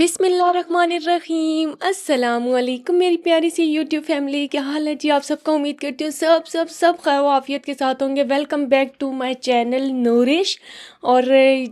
बिस्मिल्लाहिर्रहमानिर्रहीम अस्सलामुअलैकुम मेरी प्यारी सी यूट्यूब फैमिली, क्या हाल है जी? आप सबका उम्मीद करती हूँ सब खैर आफियत के साथ होंगे। Welcome back to my channel Nourish. और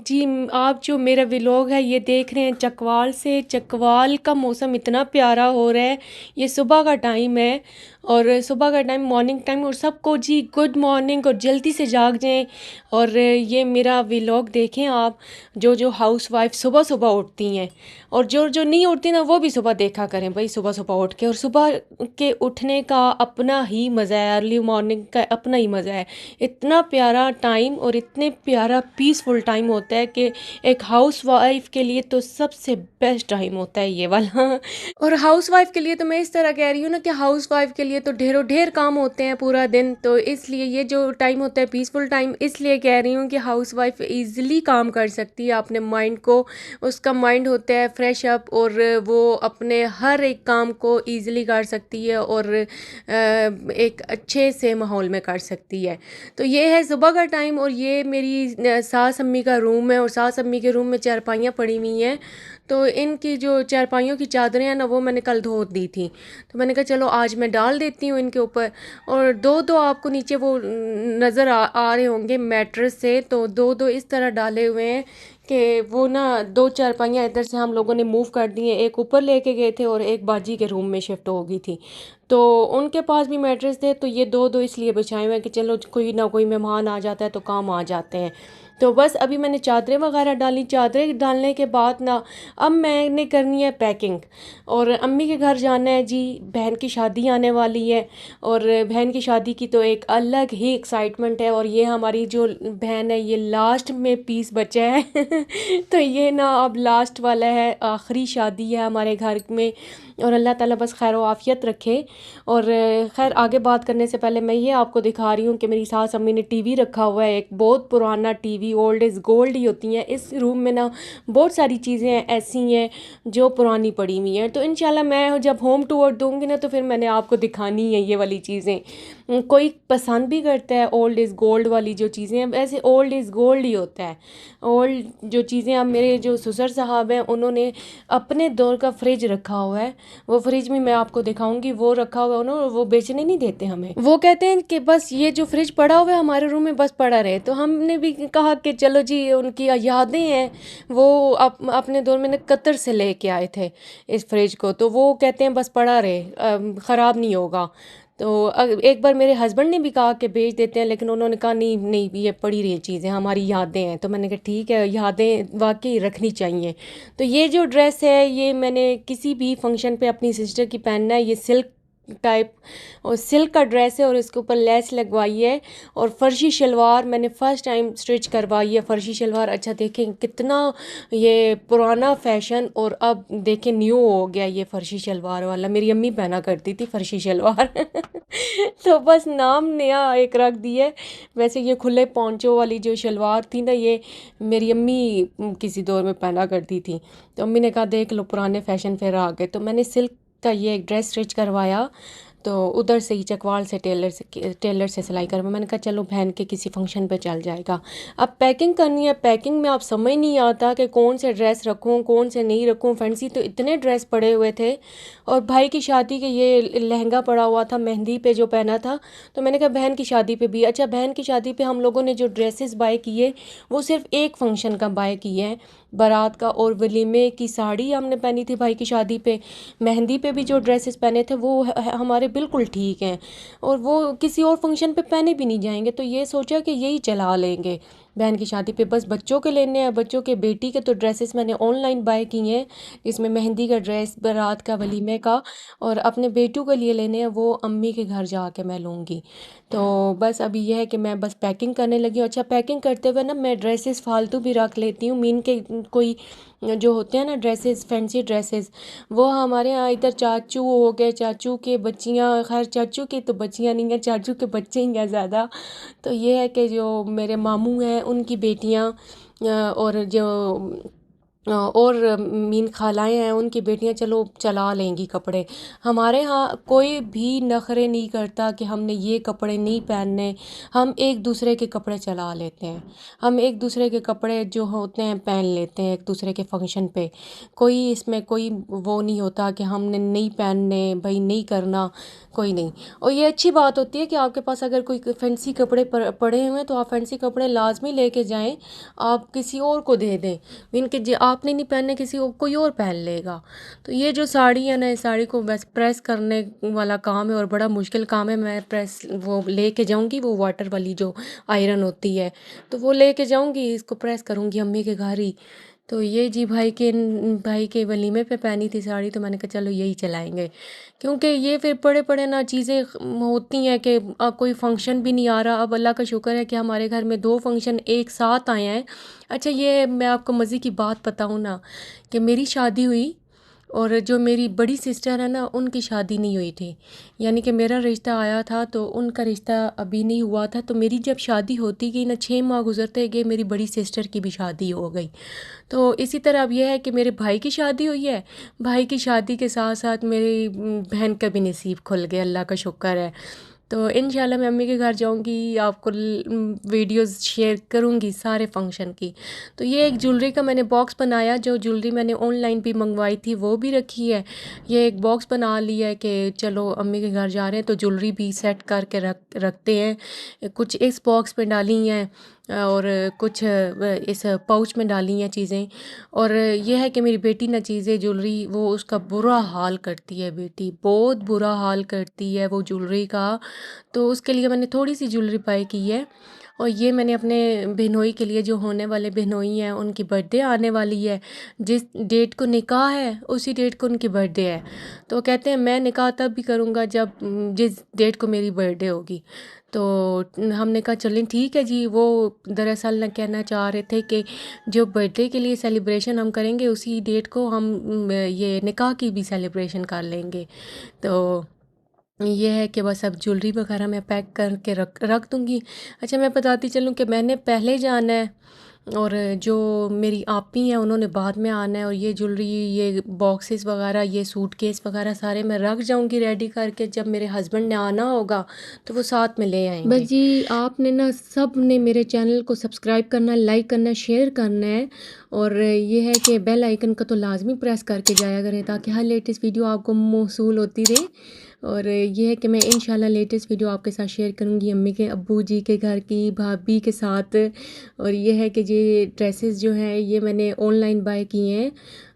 जी, आप जो मेरा व्लॉग है ये देख रहे हैं चकवाल से। चकवाल का मौसम इतना प्यारा हो रहा है, ये सुबह का टाइम है और सुबह का टाइम मॉर्निंग टाइम, और सबको जी गुड मॉर्निंग और जल्दी से जाग जाएं। और ये मेरा व्लॉग देखें आप, जो जो हाउस वाइफ सुबह सुबह उठती हैं और जो जो नहीं उठती ना, वो भी सुबह देखा करें भाई, सुबह सुबह उठ के। और सुबह के उठने का अपना ही मज़ा है, अर्ली मॉर्निंग का अपना ही मज़ा है। इतना प्यारा टाइम और इतने प्यारा पीसफुल टाइम होता है कि एक हाउस वाइफ के लिए तो सबसे बेस्ट टाइम होता है ये वाला। और हाउस वाइफ के लिए तो मैं इस तरह कह रही हूँ ना कि हाउस वाइफ के लिए तो ढेरों ढेर काम होते हैं पूरा दिन, तो इसलिए ये जो टाइम होता है पीसफुल टाइम, इसलिए कह रही हूँ कि हाउस वाइफ ईज़िली काम कर सकती है अपने माइंड को। उसका माइंड होता है फ्रेश अप और वो अपने हर एक काम को ईज़िली कर सकती है और एक अच्छे से माहौल में कर सकती है। तो ये है सुबह का टाइम। और ये मेरी सास अम्मी का रूम है और सास अम्मी के रूम में चारपाइयाँ पड़ी हुई हैं। तो इनकी जो चारपाइयों की चादरें हैं ना, वो मैंने कल धो दी थी, तो मैंने कहा चलो आज मैं डाल देती हूँ इनके ऊपर। और दो दो आपको नीचे वो नज़र आ रहे होंगे मैट्रेस से, तो दो दो इस तरह डाले हुए हैं कि वो ना दो चारपाइयाँ इधर से हम लोगों ने मूव कर दी हैं, एक ऊपर लेके गए थे और एक बाजी के रूम में शिफ्ट हो गई थी। तो उनके पास भी मैट्रेस थे, तो ये दो दो इसलिए बिछाए हुए हैं कि चलो कोई ना कोई मेहमान आ जाता है तो काम आ जाते हैं। तो बस अभी मैंने चादरें वगैरह डाली। चादरें डालने के बाद ना अब मैंने करनी है पैकिंग और अम्मी के घर जाना है जी। बहन की शादी आने वाली है और बहन की शादी की तो एक अलग ही एक्साइटमेंट है। और ये हमारी जो बहन है ये लास्ट में पीस बचा है। तो ये ना अब लास्ट वाला है, आखिरी शादी है हमारे घर में। और अल्लाह ताला बस खैर व आफ़ियत रखे। और खैर आगे बात करने से पहले मैं ये आपको दिखा रही हूँ कि मेरी सास अम्मी ने टीवी रखा हुआ है, एक बहुत पुराना टीवी, ओल्ड इज़ गोल्ड ही होती हैं। इस रूम में ना बहुत सारी चीज़ें ऐसी हैं जो पुरानी पड़ी हुई हैं, तो इंशाल्लाह मैं जब होम टूर दूँगी ना तो फिर मैंने आपको दिखानी है ये वाली चीज़ें। कोई पसंद भी करता है ओल्ड इज़ गोल्ड वाली जो चीज़ें हैं, वैसे ओल्ड इज़ गोल्ड ही होता है। ओल्ड जो चीज़ें, अब मेरे जो ससुर साहब हैं उन्होंने अपने दौर का फ्रिज रखा हुआ है, वो फ्रिज में मैं आपको दिखाऊंगी, वो रखा हुआ है उन्होंने, वो बेचने नहीं देते हमें। वो कहते हैं कि बस ये जो फ्रिज पड़ा हुआ है हमारे रूम में बस पड़ा रहे। तो हमने भी कहा कि चलो जी, उनकी यादें हैं, वो अपने दौर में ना कतर से लेके आए थे इस फ्रिज को, तो वो कहते हैं बस पड़ा रहे, ख़राब नहीं होगा। तो एक बार मेरे हस्बैंड ने भी कहा कि बेच देते हैं, लेकिन उन्होंने कहा नहीं नहीं, ये पड़ी रही चीज़ें हमारी यादें हैं। तो मैंने कहा ठीक है, यादें वाकई रखनी चाहिए। तो ये जो ड्रेस है ये मैंने किसी भी फंक्शन पे अपनी सिस्टर की पहनना है। ये सिल्क टाइप और सिल्क का ड्रेस है और इसके ऊपर लेस लगवाई है और फर्शी शलवार मैंने फ़र्स्ट टाइम स्टिच करवाई है। फर्शी शलवार, अच्छा देखें कितना ये पुराना फैशन और अब देखें न्यू हो गया ये फर्शी शलवार वाला। मेरी अम्मी पहना करती थी फर्शी शलवार। तो बस नाम नया एक रख दिया। वैसे ये खुले पौंचों वाली जो शलवार थी ना, ये मेरी अम्मी किसी दौर में पहना करती थी। तो अम्मी ने कहा देख लो पुराने फैशन फिर आ गए, तो मैंने सिल्क का ये एक ड्रेस स्टिच करवाया। तो उधर से ही चकवाल से टेलर से सिलाई करवा। मैंने कहा चलो बहन के किसी फंक्शन पे चल जाएगा। अब पैकिंग करनी है, पैकिंग में आप समझ नहीं आता कि कौन से ड्रेस रखूं कौन से नहीं रखूं। फैंसी तो इतने ड्रेस पड़े हुए थे और भाई की शादी के ये लहंगा पड़ा हुआ था मेहंदी पे जो पहना था। तो मैंने कहा बहन की शादी पे भी, अच्छा बहन की शादी पे हम लोगों ने जो ड्रेसेस बाय किए वो सिर्फ एक फंक्शन का बाय किए हैं, बारात का और वलीमे की साड़ी हमने पहनी थी भाई की शादी पे। मेहंदी पे भी जो ड्रेसेस पहने थे वो हमारे बिल्कुल ठीक हैं और वो किसी और फंक्शन पे पहने भी नहीं जाएंगे। तो ये सोचा कि यही चला लेंगे बहन की शादी पे। बस बच्चों के लेने हैं, बच्चों के बेटी के तो ड्रेसेस मैंने ऑनलाइन बाय किए हैं, जिसमें मेहंदी का ड्रेस, बारात का, वलीमे का, और अपने बेटू के लिए लेने हैं वो अम्मी के घर जाके मैं लूँगी। तो बस अभी यह है कि मैं बस पैकिंग करने लगी हूँ। अच्छा पैकिंग करते हुए ना मैं ड्रेसेस फालतू भी रख लेती हूँ, मीन के कोई जो होते हैं ना ड्रेसेस, फैंसी ड्रेसेस, वो हमारे यहाँ इधर चाचू हो गए, चाचू के बच्चियाँ, खैर चाचू की तो बच्चियाँ नहीं हैं, चाचू के बच्चे ही हैं ज़्यादा। तो ये है कि जो मेरे मामू हैं उनकी बेटियाँ और जो और मीन खालाएँ हैं उनकी बेटियां चलो चला लेंगी कपड़े। हमारे यहाँ कोई भी नखरे नहीं करता कि हमने ये कपड़े नहीं पहनने। हम एक दूसरे के कपड़े चला लेते हैं। हम एक दूसरे के कपड़े जो होते हैं पहन लेते हैं एक दूसरे के फंक्शन पे। कोई इसमें कोई वो नहीं होता कि हमने नहीं पहनने, भाई नहीं करना, कोई नहीं। और ये अच्छी बात होती है कि आपके पास अगर कोई फैंसी कपड़े पड़े हुए हैं तो आप फैंसी कपड़े लाजमी लेके जाएं, आप किसी और को दे दें। मीन कि जो आपने नहीं पहनने किसी और कोई और पहन लेगा। तो ये जो साड़ी है ना, इस साड़ी को बस प्रेस करने वाला काम है और बड़ा मुश्किल काम है। मैं प्रेस वो लेके जाऊंगी, वो वाटर वाली जो आयरन होती है, तो वो लेके जाऊंगी, इसको प्रेस करूंगी अम्मी के घर ही। तो ये जी भाई के वलीमे पे पहनी थी साड़ी, तो मैंने कहा चलो यही चलाएंगे, क्योंकि ये फिर पड़े पड़े ना चीज़ें होती हैं कि कोई फंक्शन भी नहीं आ रहा। अब अल्लाह का शुक्र है कि हमारे घर में 2 फंक्शन एक साथ आए हैं। अच्छा, ये मैं आपको मज़े की बात बताऊँ ना, कि मेरी शादी हुई और जो मेरी बड़ी सिस्टर है ना, उनकी शादी नहीं हुई थी। यानी कि मेरा रिश्ता आया था तो उनका रिश्ता अभी नहीं हुआ था। तो मेरी जब शादी होती गई ना, 6 माह गुजरते गए, मेरी बड़ी सिस्टर की भी शादी हो गई। तो इसी तरह अब यह है कि मेरे भाई की शादी हुई है। भाई की शादी के साथ साथ मेरी बहन का भी नसीब खुल गया, अल्लाह का शुक्र है। तो इंशाल्लाह मैं अम्मी के घर जाऊंगी, आपको वीडियोस शेयर करूंगी सारे फंक्शन की। तो ये एक ज्वेलरी का मैंने बॉक्स बनाया, जो ज्वेलरी मैंने ऑनलाइन भी मंगवाई थी वो भी रखी है। ये एक बॉक्स बना लिया है कि चलो अम्मी के घर जा रहे हैं तो ज्वेलरी भी सेट करके रखते हैं। कुछ इस बॉक्स में डाली हैं और कुछ इस पाउच में डाली हैं चीज़ें। और यह है कि मेरी बेटी ना चीज़ें ज्वेलरी वो उसका बुरा हाल करती है, बेटी बहुत बुरा हाल करती है वो ज्वेलरी का। तो उसके लिए मैंने थोड़ी सी ज्वेलरी बाय की है। और ये मैंने अपने बहनोई के लिए, जो होने वाले बहनोई हैं उनकी बर्थडे आने वाली है। जिस डेट को निकाह है उसी डेट को उनकी बर्थडे है। तो कहते हैं मैं निकाह तब भी करूँगा जब जिस डेट को मेरी बर्थडे होगी। तो हमने कहा चलें ठीक है जी। वो दरअसल ना कहना चाह रहे थे कि जो बर्थडे के लिए सेलिब्रेशन हम करेंगे उसी डेट को हम ये निकाह की भी सेलिब्रेशन कर लेंगे। तो ये है कि बस अब ज्वेलरी वगैरह मैं पैक करके रख रख दूँगी। अच्छा, मैं बताती चलूँ कि मैंने पहले जाना है और जो मेरी आपी हैं उन्होंने बाद में आना है। और ये ज्वेलरी, ये बॉक्सेस वगैरह, ये सूटकेस वगैरह सारे मैं रख जाऊंगी रेडी करके। जब मेरे हस्बैंड ने आना होगा तो वो साथ में ले आएंगे। बस जी, आपने ना सब ने मेरे चैनल को सब्सक्राइब करना, लाइक करना, शेयर करना है। और ये है कि बेल आइकन का तो लाजमी प्रेस करके जाया करें ताकि हर लेटेस्ट वीडियो आपको मौसूल होती रहे। और ये है कि मैं इंशाल्लाह लेटेस्ट वीडियो आपके साथ शेयर करूँगी अम्मी के, अब्बू जी के घर की, भाभी के साथ। और ये है कि ये ड्रेसेस जो हैं ये मैंने ऑनलाइन बाय किए हैं।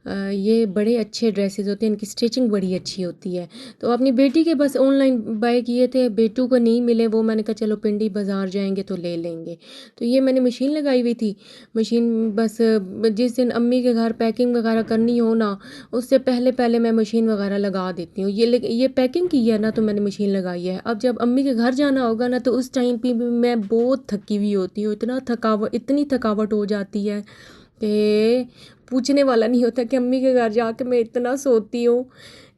ये बड़े अच्छे ड्रेसेस होते हैं, इनकी स्टिचिंग बड़ी अच्छी होती है। तो अपनी बेटी के बस ऑनलाइन बाय किए थे, बेटू को नहीं मिले वो। मैंने कहा चलो पिंडी बाज़ार जाएंगे तो ले लेंगे। तो ये मैंने मशीन लगाई हुई थी। मशीन बस जिस दिन अम्मी के घर पैकिंग वगैरह करनी हो ना, उससे पहले पहले मैं मशीन वगैरह लगा देती हूँ। ये पैकिंग की है ना तो मैंने मशीन लगाई है। अब जब अम्मी के घर जाना होगा ना तो उस टाइम पे भी मैं बहुत थकी हुई होती हूँ। इतनी थकावट हो जाती है कि पूछने वाला नहीं होता कि अम्मी के घर जाके मैं इतना सोती हूँ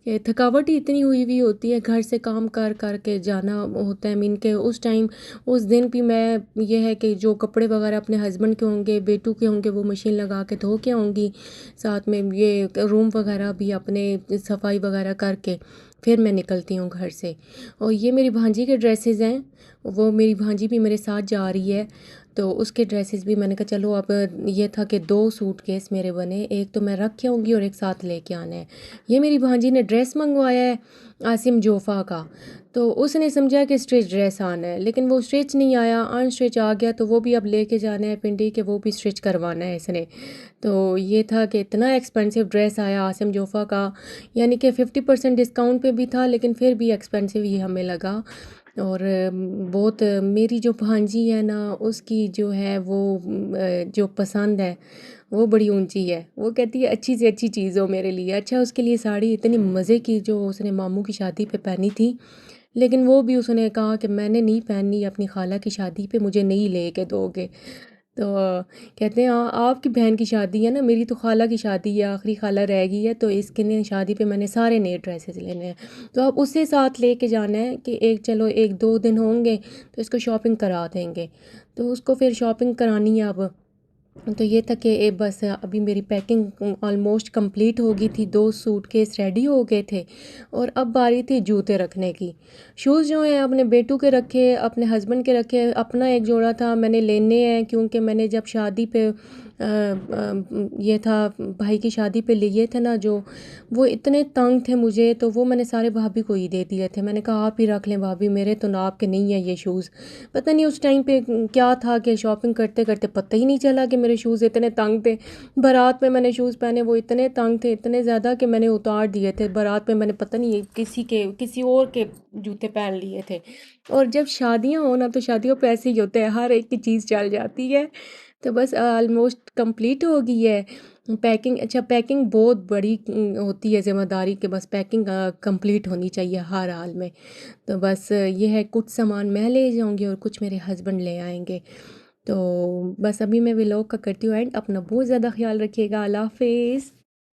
कि थकावट ही इतनी हुई हुई होती है। घर से काम कर कर के जाना होता है। मीन के उस टाइम उस दिन भी मैं, ये है कि जो कपड़े वगैरह अपने हस्बैंड के होंगे, बेटू के होंगे, वो मशीन लगा के धो के आऊँगी। साथ में ये रूम वगैरह भी अपने सफाई वगैरह करके फिर मैं निकलती हूँ घर से। और ये मेरी भांजी के ड्रेसेस हैं, वो मेरी भांजी भी मेरे साथ जा रही है तो उसके ड्रेसेस भी मैंने कहा चलो। अब ये था कि 2 सूटकेस मेरे बने, एक तो मैं रख के आऊँगी और एक साथ लेके आना है। ये मेरी भांजी ने ड्रेस मंगवाया है आसिम जोफ़ा का। तो उसने समझा कि स्टिच ड्रेस आना है, लेकिन वो स्टिच नहीं आया, अनस्टिच आ गया। तो वो भी अब लेके जाना है पिंडी के, वो भी स्टिच करवाना है इसने। तो ये था कि इतना एक्सपेंसिव ड्रेस आया आसिम जोफ़ा का, यानी कि 50% डिस्काउंट पे भी था, लेकिन फिर भी एक्सपेंसिव ही हमें लगा। और बहुत मेरी जो भांजी है ना, उसकी जो है वो जो पसंद है वो बड़ी ऊंची है। वो कहती है अच्छी से अच्छी चीज़ हो मेरे लिए। अच्छा, उसके लिए साड़ी इतनी मज़े की जो उसने मामू की शादी पे पहनी थी, लेकिन वो भी उसने कहा कि मैंने नहीं पहननी, अपनी खाला की शादी पे मुझे नहीं ले के दोगे। तो कहते हैं हाँ, आपकी बहन की शादी है ना, मेरी तो खाला की शादी है, आखिरी खाला रह गई है, तो इसके लिए शादी पे मैंने सारे नए ड्रेसेस लेने हैं। तो अब उसे साथ लेके जाना है कि एक चलो 1-2 दिन होंगे तो इसको शॉपिंग करा देंगे। तो उसको फिर शॉपिंग करानी है अब। तो ये था कि बस अभी मेरी पैकिंग ऑलमोस्ट कंप्लीट हो गई थी, 2 सूटकेस रेडी हो गए थे और अब बारी थी जूते रखने की। शूज़ जो हैं अपने बेटू के रखे, अपने हस्बैंड के रखे, अपना एक जोड़ा था मैंने लेने हैं क्योंकि मैंने जब शादी पे ये था भाई की शादी पे लिए थे ना जो, वो इतने तंग थे मुझे, तो वो मैंने सारे भाभी को ही दे दिए थे। मैंने कहा आप ही रख लें भाभी, मेरे तो नाप के नहीं है ये शूज़। पता नहीं उस टाइम पे क्या था कि शॉपिंग करते करते पता ही नहीं चला कि मेरे शूज़ इतने तंग थे। बारात में मैंने शूज़ पहने, वो इतने तंग थे, इतने ज़्यादा कि मैंने उतार दिए थे। बारात में मैंने पता नहीं किसी और के जूते पहन लिए थे। और जब शादियाँ हो ना तो शादियों पे ऐसे ही होते हैं, हर एक की चीज़ चल जाती है। तो बस ऑलमोस्ट कंप्लीट हो गई है पैकिंग। अच्छा, पैकिंग बहुत बड़ी होती है ज़िम्मेदारी के, बस पैकिंग कंप्लीट होनी चाहिए हर हाल में। तो बस ये है, कुछ सामान मैं ले जाऊंगी और कुछ मेरे हस्बैंड ले आएंगे। तो बस अभी मैं व्लॉग का करती हूँ एंड, अपना बहुत ज़्यादा ख्याल रखिएगा। अल्लाह हाफिज़।